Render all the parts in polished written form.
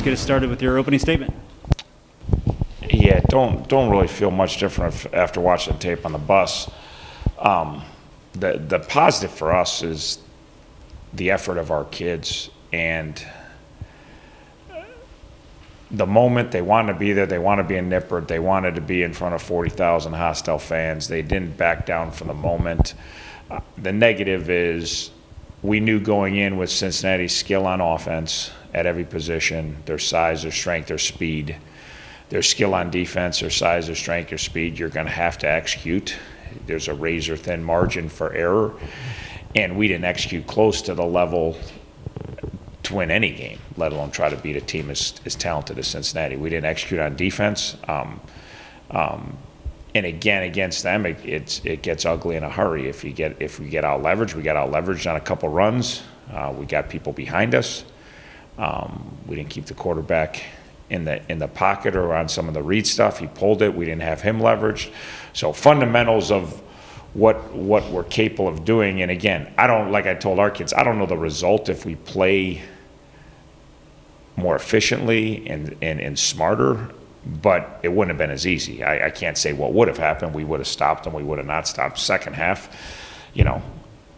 get us started with your opening statement. Yeah, don't really feel much different after watching the tape on the bus. The positive for us is the effort of our kids, and the moment they wanted to be there, they wanted to be in Nippert, they wanted to be in front of 40,000 hostile fans. They didn't back down from the moment. The negative is we knew going in with Cincinnati's skill on offense at every position, their size, their strength, their speed, their skill on defense, their size, their strength, their speed, you're going to have to execute. There's a razor-thin margin for error, and we didn't execute close to the level to win any game, let alone try to beat a team as talented as Cincinnati. We didn't execute on defense, and again against them, it gets ugly in a hurry. If we get out leveraged, we got out leveraged on a couple runs. We got people behind us. We didn't keep the quarterback in the pocket or on some of the read stuff. He pulled it. We didn't have him leveraged. So fundamentals of what we're capable of doing. And again, like I told our kids, I don't know the result if we play more efficiently and smarter, but it wouldn't have been as easy. I can't say what would have happened. We would have stopped them. We would have not stopped. Second half,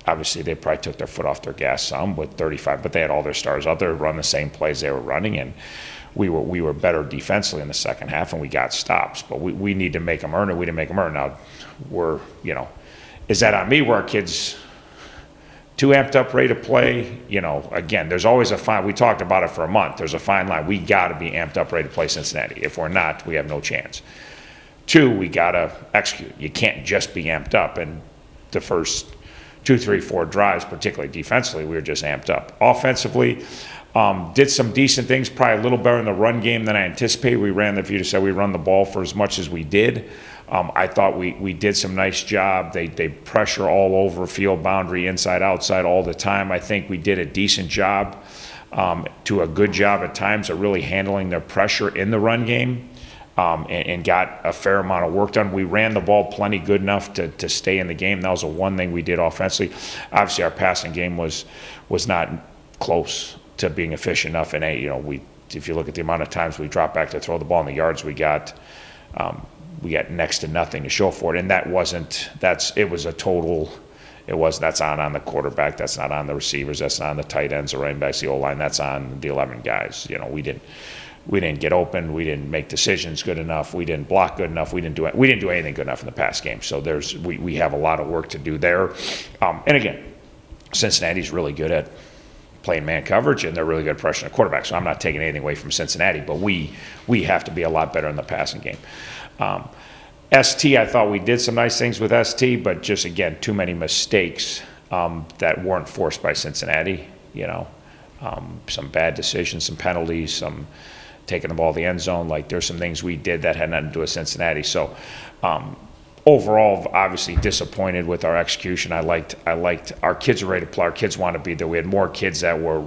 obviously they probably took their foot off their gas some with 35, but they had all their stars out there run the same plays they were running, and we were better defensively in the second half, and we got stops. But we need to make them earn it. We didn't make them earn. Now, is that on me? Were our kids too amped up, ready to play? Again, there's always a fine. We talked about it for a month. There's a fine line. We got to be amped up, ready to play Cincinnati. If we're not, we have no chance. Two, we got to execute. You can't just be amped up. And the first 2, 3, 4 drives, particularly defensively, we were just amped up. Offensively, did some decent things, probably a little better in the run game than I anticipated. We ran, if you just said we run the ball for as much as we did. I thought we did some nice job. They pressure all over field boundary, inside, outside all the time. I think we did a decent job to a good job at times of really handling their pressure in the run game and got a fair amount of work done. We ran the ball plenty good enough to stay in the game. That was the one thing we did offensively. Obviously, our passing game was not close to being efficient enough. And if you look at the amount of times we dropped back to throw the ball in the yards we got next to nothing to show for it. And that's on the quarterback, that's not on the receivers, that's not on the tight ends, the running backs, the O-line, that's on the 11 guys. We didn't get open, we didn't make decisions good enough, we didn't block good enough, we didn't do anything good enough in the pass game. So we have a lot of work to do there. And again, Cincinnati's really good at playing man coverage, and they're really good at pressuring the quarterback. So I'm not taking anything away from Cincinnati, but we have to be a lot better in the passing game. ST, I thought we did some nice things with ST, but just, again, too many mistakes that weren't forced by Cincinnati. Some bad decisions, some penalties, some taking the ball to the end zone. Like, there's some things we did that had nothing to do with Cincinnati. So overall, obviously disappointed with our execution. I liked our kids were ready to play. Our kids want to be there. We had more kids that were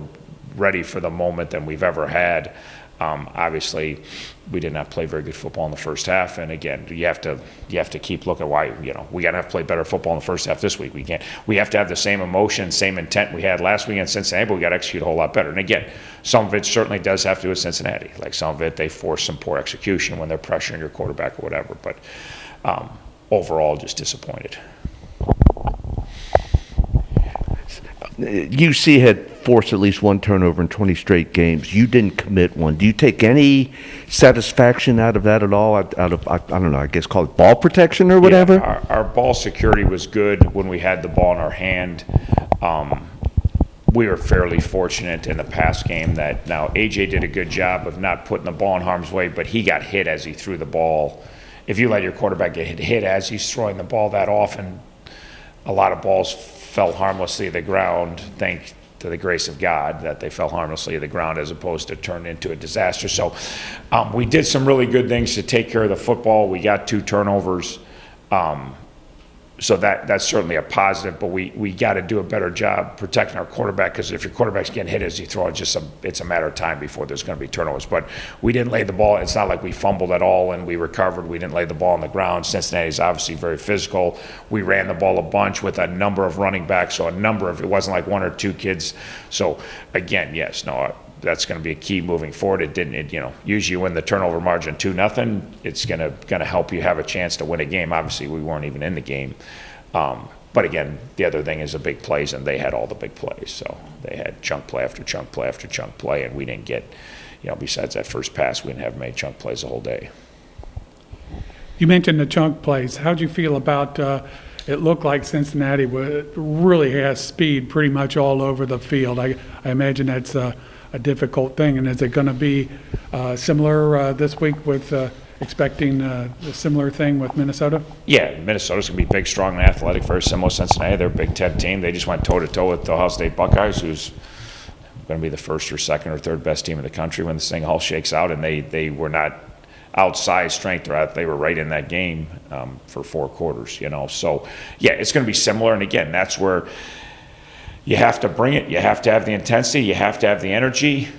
ready for the moment than we've ever had. Obviously, we did not play very good football in the first half, and again, you have to keep looking why. We got to have to play better football in the first half this week. We have to have the same emotion, same intent we had last week in Cincinnati, but we got to execute a whole lot better. And again, some of it certainly does have to do with Cincinnati. Like, some of it, they force some poor execution when they're pressuring your quarterback or whatever. But overall, just disappointed. UC had forced at least one turnover in 20 straight games. You didn't commit one. Do you take any satisfaction out of that at all? Out of I don't know, I guess call it ball protection or whatever? Yeah, our ball security was good when we had the ball in our hand. We were fairly fortunate in the pass game that now AJ did a good job of not putting the ball in harm's way, but he got hit as he threw the ball. If you let your quarterback get hit as he's throwing the ball that often, a lot of balls fell harmlessly to the ground, thanks to the grace of God that they fell harmlessly to the ground as opposed to turn into a disaster. So we did some really good things to take care of the football. We got 2 turnovers. So that's certainly a positive, but we got to do a better job protecting our quarterback, because if your quarterback's getting hit as you throw, it's a matter of time before there's going to be turnovers. But we didn't lay the ball. It's not like we fumbled at all and we recovered. We didn't lay the ball on the ground. Cincinnati's obviously very physical. We ran the ball a bunch with a number of running backs, so it wasn't like 1 or 2 kids. So again, yes, no, that's going to be a key moving forward. Usually when the turnover margin 2-0, it's going to help you have a chance to win a game. Obviously, we weren't even in the game. But again, the other thing is the big plays, and they had all the big plays. So they had chunk play after chunk play after chunk play, and we didn't get, besides that first pass, we didn't have many chunk plays the whole day. You mentioned the chunk plays. How'd you feel about, it looked like Cincinnati really has speed pretty much all over the field. I imagine that's a difficult thing. And is it going to be similar this week with expecting a similar thing with Minnesota? Yeah, Minnesota's going to be big, strong, and athletic, very similar to Cincinnati. They're a Big Ten team. They just went toe-to-toe with the Ohio State Buckeyes, who's going to be the first or second or third best team in the country when this thing all shakes out, and they were not outsized strength. They were right in that game for 4 quarters, So, yeah, it's going to be similar, and again, that's where you have to bring it. You have to have the intensity. You have to have the energy.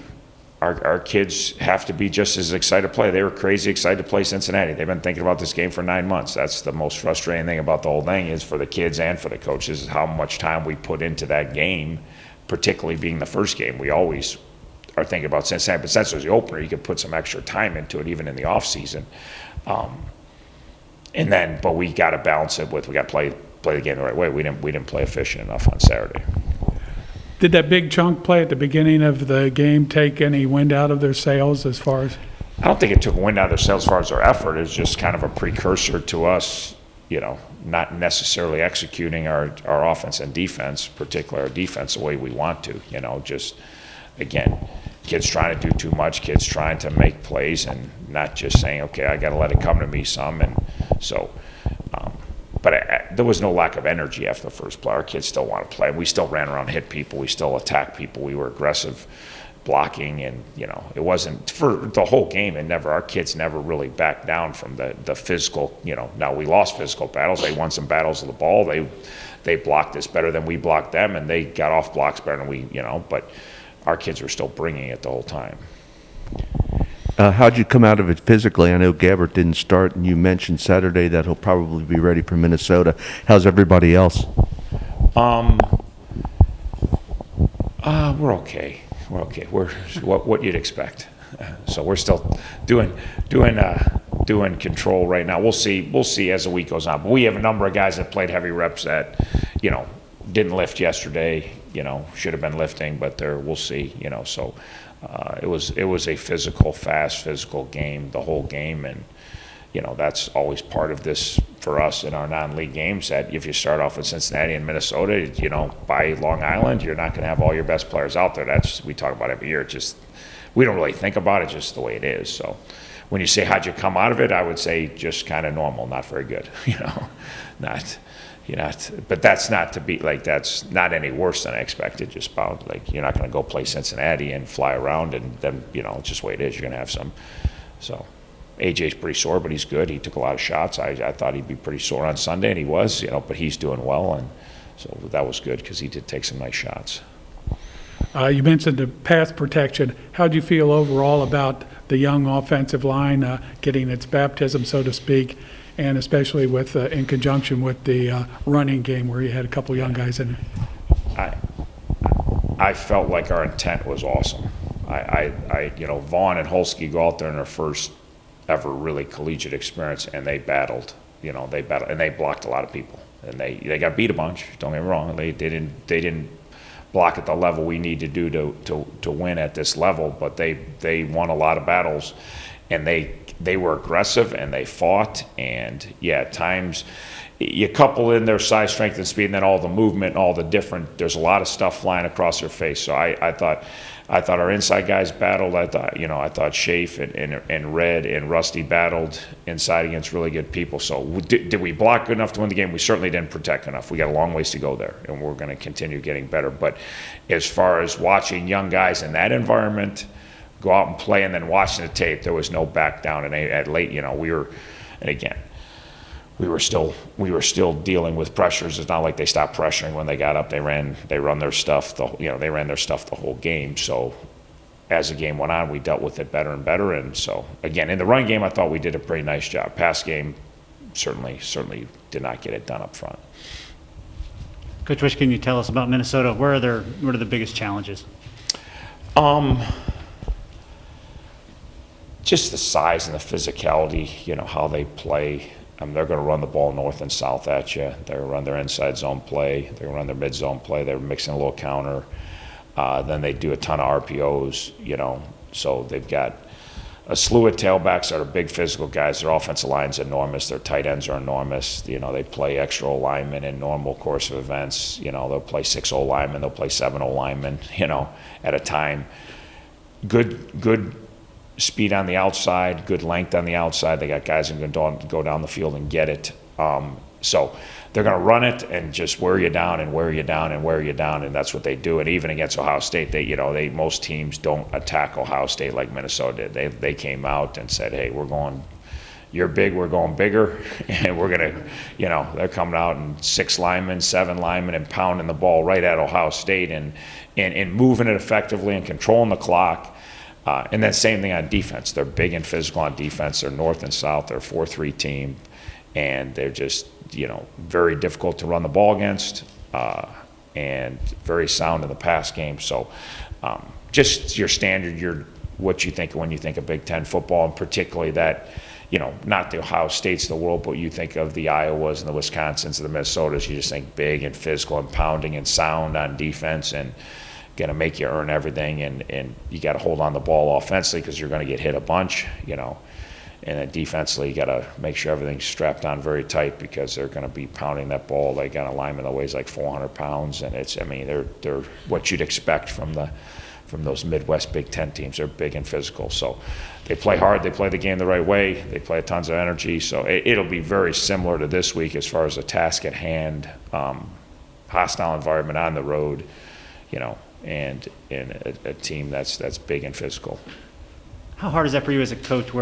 Our kids have to be just as excited to play. They were crazy excited to play Cincinnati. They've been thinking about this game for 9 months. That's the most frustrating thing about the whole thing, is for the kids and for the coaches, is how much time we put into that game, particularly being the first game. We always are thinking about Cincinnati, but since it was the opener, you could put some extra time into it, even in the off season. But we got to balance it with, we got to play the game the right way. We didn't play efficient enough on Saturday. Did that big chunk play at the beginning of the game take any wind out of their sails as far as? I don't think it took wind out of their sails as far as their effort. It was just kind of a precursor to us, not necessarily executing our offense and defense, particularly our defense, the way we want to. Just, again, kids trying to do too much, kids trying to make plays and not just saying, okay, I got to let it come to me some. And so, but there was no lack of energy after the first play. Our kids still want to play. We still ran around, hit people. We still attacked people. We were aggressive blocking, and it wasn't for the whole game. Our kids never really backed down from the physical. Now we lost physical battles. They won some battles of the ball. They blocked us better than we blocked them, and they got off blocks better than we. But our kids were still bringing it the whole time. How'd you come out of it physically? I know Gabbert didn't start, and you mentioned Saturday that he'll probably be ready for Minnesota. How's everybody else? We're okay. We're okay. We're what you'd expect. So we're still doing control right now. We'll see as the week goes on. But we have a number of guys that played heavy reps that, didn't lift yesterday. Should have been lifting, but we'll see. So. It was a fast, physical game, the whole game, and that's always part of this for us in our non-league games. That if you start off with Cincinnati and Minnesota, by Long Island, you're not going to have all your best players out there. We talk about every year. We don't really think about it, just the way it is. So when you say how'd you come out of it, I would say just kind of normal, not very good. But that's not to be like, that's not any worse than I expected. Just about like, you're not going to go play Cincinnati and fly around, and then it's just the way it is. You're going to have some. So AJ's pretty sore, but he's good. He took a lot of shots. I thought he'd be pretty sore on Sunday, and he was, but he's doing well, and so that was good because he did take some nice shots. You mentioned the pass protection. How do you feel overall about the young offensive line getting its baptism, so to speak, and especially with in conjunction with the running game where you had a couple young guys in it? I felt like our intent was awesome. Vaughn and Holsky go out there in their first ever really collegiate experience, and they battled. And they blocked a lot of people, and they got beat a bunch. Don't get me wrong. They didn't block at the level we need to do to win at this level, but they won a lot of battles, and they were aggressive and they fought, and at times you couple in their size, strength, and speed, and then all the movement, all the different. There's a lot of stuff flying across their face. So I thought our inside guys battled. I thought Shafe and Red and Rusty battled inside against really good people. So did we block good enough to win the game? We certainly didn't protect enough. We got a long ways to go there, and we're going to continue getting better. But as far as watching young guys in that environment go out and play, and then watching the tape, there was no back down. And at late, we were still dealing with pressures. It's not like they stopped pressuring when they got up. They ran their stuff. They ran their stuff the whole game. So as the game went on, we dealt with it better and better. And so again, in the run game, I thought we did a pretty nice job. Pass game, certainly did not get it done up front. Coach Wish, can you tell us about Minnesota? What are the biggest challenges? just the size and the physicality, how they play. They're going to run the ball north and south at you. They're going to run their inside zone play. They're going to run their mid zone play. They're mixing a little counter. Then they do a ton of RPOs, So they've got a slew of tailbacks that are big physical guys. Their offensive line's enormous. Their tight ends are enormous. They play extra O-linemen in normal course of events. They'll play 6 O-linemen. They'll play 7 O-linemen, at a time. Good speed on the outside, good length on the outside. They got guys who can go down the field and get it. So they're going to run it and just wear you down and wear you down and wear you down, and that's what they do. And even against Ohio State, most teams don't attack Ohio State like Minnesota did. They came out and said, hey, you're big, we're going bigger, and we're going to, they're coming out and 6 linemen, 7 linemen, and pounding the ball right at Ohio State and moving it effectively and controlling the clock. And then same thing on defense. They're big and physical on defense. They're north and south. They're a 4-3 team, and they're just, very difficult to run the ball against, and very sound in the pass game. So just your standard, what you think when you think of Big Ten football, and particularly that, not the Ohio States of the world, but you think of the Iowas and the Wisconsins and the Minnesotas, you just think big and physical and pounding and sound on defense and going to make you earn everything, and you got to hold on the ball offensively because you're going to get hit a bunch, and then defensively you got to make sure everything's strapped on very tight because they're going to be pounding that ball. They got a lineman that weighs like 400 pounds, and they're what you'd expect from those Midwest Big Ten teams. They're big and physical, so they play hard. They play the game the right way. They play tons of energy, so it'll be very similar to this week as far as the task at hand. Hostile environment on the road, and a team that's big and physical. How hard is that for you as a coach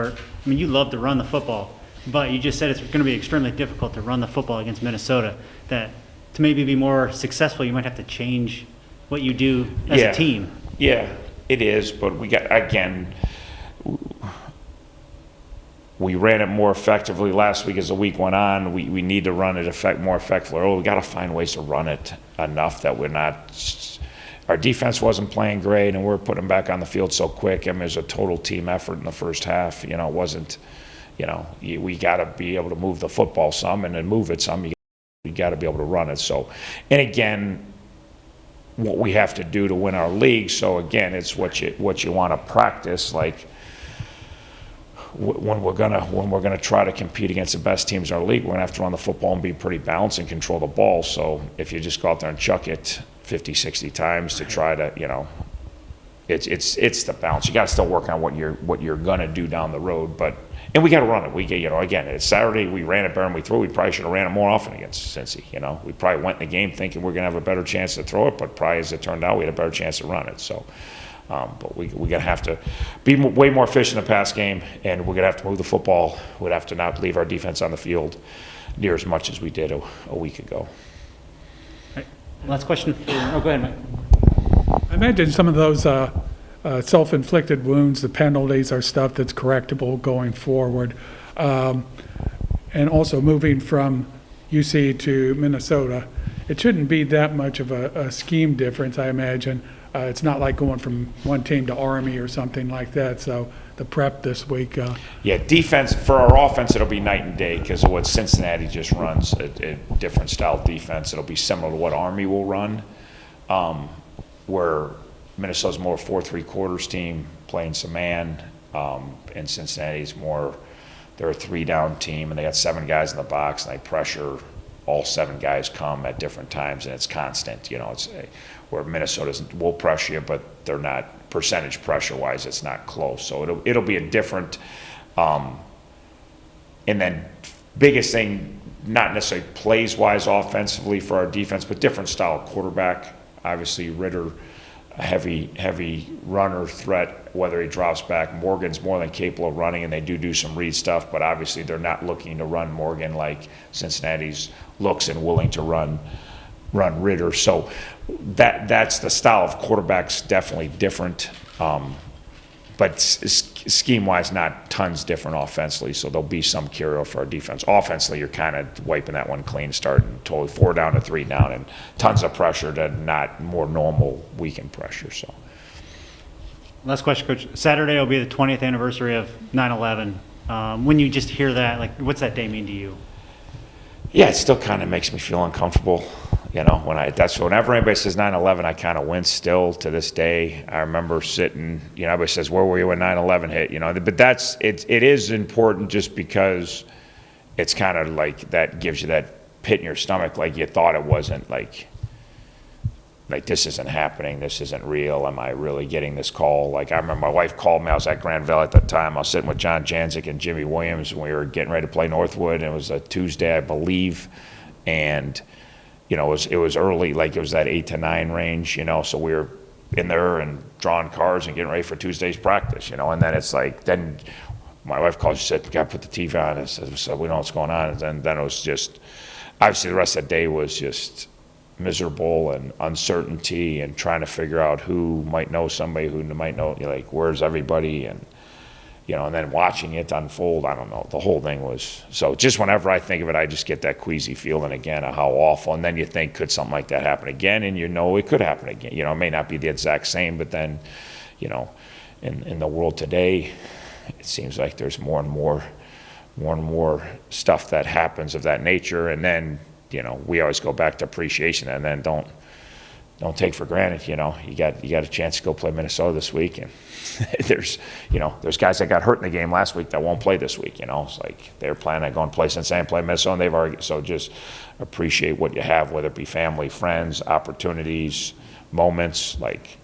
you love to run the football, but you just said it's going to be extremely difficult to run the football against Minnesota, that to maybe be more successful, you might have to change what you do as a team. Yeah, it is, but we ran it more effectively last week as the week went on. We need to run it more effectively. We got to find ways to run it enough that we're not. Our defense wasn't playing great, and we're putting them back on the field so quick. It was a total team effort in the first half. It wasn't. We got to be able to move the football some, and then move it some. You got to be able to run it. So, and again, what we have to do to win our league. So again, it's what you want to practice. Like when we're gonna try to compete against the best teams in our league, we're gonna have to run the football and be pretty balanced and control the ball. So if you just go out there and chuck it 50, 60 times to try to, it's the balance. You got to still work on what you're gonna do down the road, and we got to run it. We get, again, it's Saturday. We ran it better than we threw. We probably should have ran it more often against Cincy. We probably went in the game thinking we're gonna have a better chance to throw it, but probably as it turned out, we had a better chance to run it. So, but we're gonna have to be way more efficient in the pass game, and we're gonna have to move the football. We'd have to not leave our defense on the field near as much as we did a week ago. Last question. Go ahead, Mike. I imagine some of those self-inflicted wounds, the penalties, are stuff that's correctable going forward. And also moving from UC to Minnesota, it shouldn't be that much of a scheme difference, I imagine. It's not like going from one team to Army or something like that. So the prep this week. Defense, for our offense, it'll be night and day because of what Cincinnati just runs, a different style defense. It'll be similar to what Army will run, where Minnesota's more 4-3 quarters team playing some man, and Cincinnati's more, they're a 3-down team, and they got 7 guys in the box, and they pressure. All 7 guys come at different times, and it's constant. It's where Minnesota will pressure you, but they're not percentage pressure-wise. It's not close, so it'll be a different. And then biggest thing, not necessarily plays-wise offensively for our defense, but different style quarterback. Obviously, Ritter, a heavy runner threat, whether he drops back. Morgan's more than capable of running, and they do some read stuff, but obviously they're not looking to run Morgan like Cincinnati's looks and willing to run Ritter. So that's the style of quarterbacks, definitely different. But scheme-wise, not tons different offensively, so there'll be some carryover for our defense. Offensively, you're kind of wiping that one clean, starting totally 4 down to 3 down, and tons of pressure to not more normal weekend pressure. So Last question, Coach. Saturday will be the 20th anniversary of 9/11. When you just hear that, like, what's that day mean to you? Yeah, it still kind of makes me feel uncomfortable. You know, whenever anybody says 9/11, I kind of wince still to this day. I remember sitting, you know, everybody says, where were you when 9/11 hit? You know, but it is important just because it's kind of like that gives you that pit in your stomach, like you thought it wasn't, like this isn't happening, this isn't real, am I really getting this call? Like I remember my wife called me, I was at Grand Valley at that time, I was sitting with John Janzik and Jimmy Williams, and we were getting ready to play Northwood, and it was a Tuesday, I believe, and you know, it was early, like it was that 8 to 9 range, you know, so we were in there and drawing cars and getting ready for Tuesday's practice, you know, and then it's like, then my wife called, she said, we gotta put the TV on, and so we know what's going on, and then it was just, obviously the rest of the day was just miserable and uncertainty and trying to figure out who might know somebody, who might know, like, where's everybody, and you know, and then watching it unfold, I don't know, the whole thing was, so just whenever I think of it, I just get that queasy feeling again of how awful, and then you think, could something like that happen again? And you know it could happen again, you know, it may not be the exact same, but then, you know, in the world today, it seems like there's more and more stuff that happens of that nature, and then, you know, we always go back to appreciation, and then don't take for granted, you know, you got a chance to go play Minnesota this week, and there's guys that got hurt in the game last week that won't play this week, you know, it's like they're planning on going to play Cincinnati and play Minnesota, and they've already, so just appreciate what you have, whether it be family, friends, opportunities, moments, like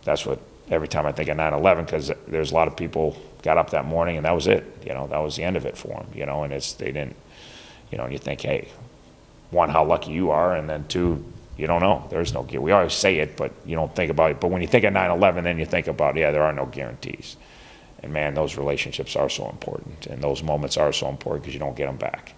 that's what, every time I think of 9/11, because there's a lot of people got up that morning and that was it, you know, that was the end of it for them, you know, and they didn't, you know, and you think, hey, one, how lucky you are, and then two, you don't know. There's no, we always say it, but you don't think about it. But when you think of 9/11, then you think about, yeah, there are no guarantees. And man, those relationships are so important, and those moments are so important because you don't get them back.